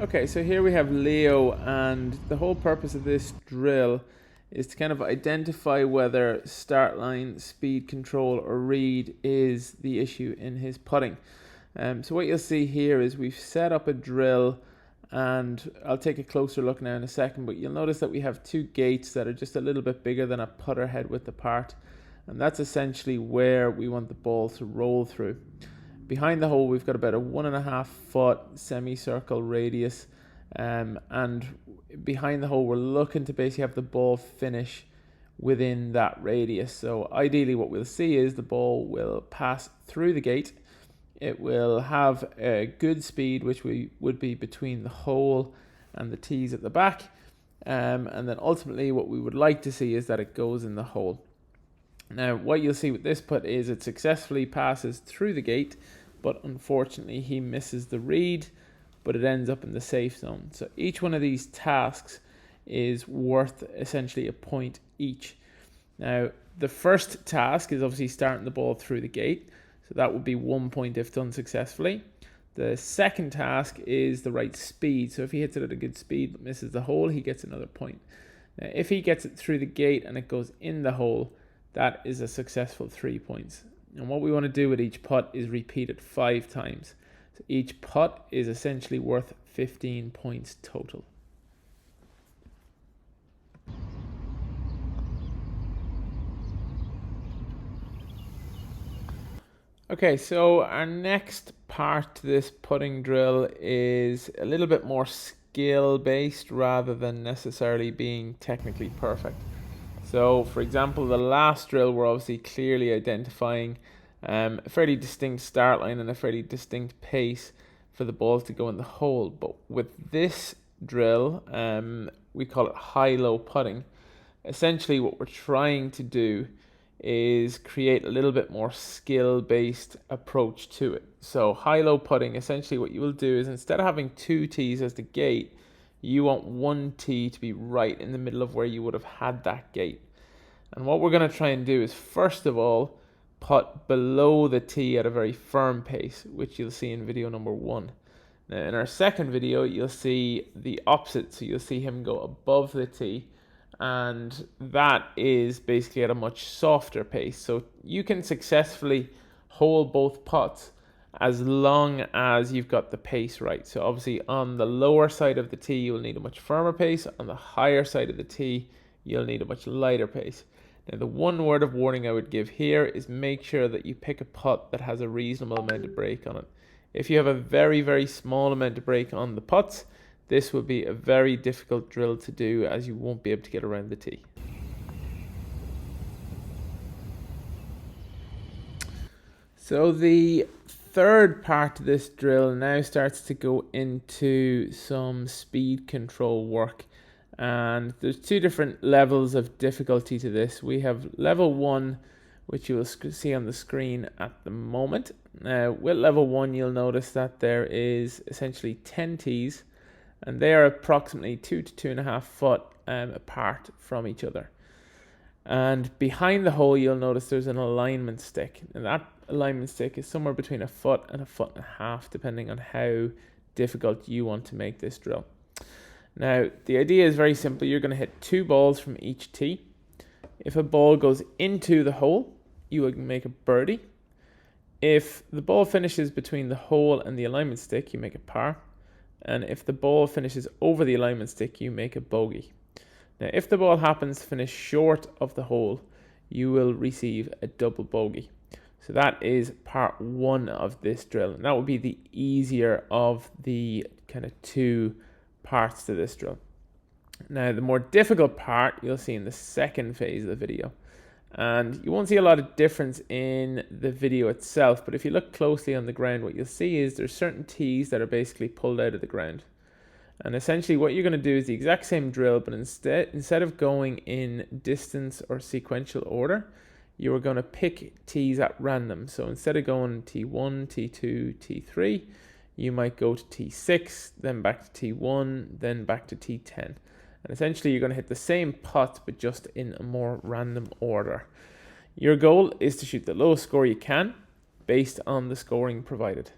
Okay, so here we have Leo, and the whole purpose of this drill is to kind of identify whether start line, speed control, or read is the issue in his putting. So what you'll see here is we've set up a drill, and I'll take a closer look now in a second, but you'll notice that we have two gates that are just a little bit bigger than a putter head width apart, and that's essentially where we want the ball to roll through. Behind the hole, we've got about a 1.5 foot semicircle radius, and behind the hole, we're looking to basically have the ball finish within that radius. So ideally, what we'll see is the ball will pass through the gate. It will have a good speed, which would be between the hole and the tees at the back, and then ultimately, what we would like to see is that it goes in the hole. Now, what you'll see with this putt is it successfully passes through the gate, but unfortunately he misses the read, but it ends up in the safe zone. So each one of these tasks is worth essentially a point each. Now, the first task is obviously starting the ball through the gate, so that would be 1 point if done successfully. The second task is the right speed, so if he hits it at a good speed but misses the hole, he gets another point. Now, if he gets it through the gate and it goes in the hole, that is a successful 3 points. And what we want to do with each putt is repeat it 5 times. So each putt is essentially worth 15 points total. Okay, so our next part to this putting drill is a little bit more skill based rather than necessarily being technically perfect. So, for example, the last drill, we're obviously clearly identifying a fairly distinct start line and a fairly distinct pace for the balls to go in the hole. But with this drill, we call it high-low putting. Essentially, what we're trying to do is create a little bit more skill-based approach to it. So, high-low putting, essentially what you will do is instead of having 2 tees as the gate, you want 1 tee to be right in the middle of where you would have had that gate. And what we're going to try and do is, first of all, putt below the tee at a very firm pace, which you'll see in video number 1. Now, in our second video, you'll see the opposite. So you'll see him go above the tee, and that is basically at a much softer pace. So you can successfully hold both putts as long as you've got the pace right. So obviously on the lower side of the tee, you'll need a much firmer pace. On the higher side of the tee, you'll need a much lighter pace. Now, the one word of warning I would give here is make sure that you pick a putt that has a reasonable amount of break on it. If you have a very, very small amount of break on the putts, this will be a very difficult drill to do as you won't be able to get around the tee. So the third part of this drill now starts to go into some speed control work, and there's 2 different levels of difficulty to this. We have level 1, which you will see on the screen at the moment. Now with level 1, you'll notice that there is essentially 10 tees, and they are approximately 2 to 2.5 foot apart from each other. And behind the hole, you'll notice there's an alignment stick, and that alignment stick is somewhere between 1 foot and 1.5 foot, depending on how difficult you want to make this drill. Now, the idea is very simple. You're going to hit 2 balls from each tee. If a ball goes into the hole, you will make a birdie. If the ball finishes between the hole and the alignment stick, you make a par. And if the ball finishes over the alignment stick, you make a bogey. Now, if the ball happens to finish short of the hole, you will receive a double bogey. So that is part 1 of this drill. And that will be the easier of the kind of 2 parts to this drill. Now, the more difficult part you'll see in the second phase of the video. And you won't see a lot of difference in the video itself, but if you look closely on the ground, what you'll see is there's certain tees that are basically pulled out of the ground. And essentially what you're going to do is the exact same drill, but instead of going in distance or sequential order, you are going to pick tees at random. So instead of going T1, T2, T3, you might go to T6, then back to T1, then back to T10. And essentially you're going to hit the same putt, but just in a more random order. Your goal is to shoot the lowest score you can based on the scoring provided.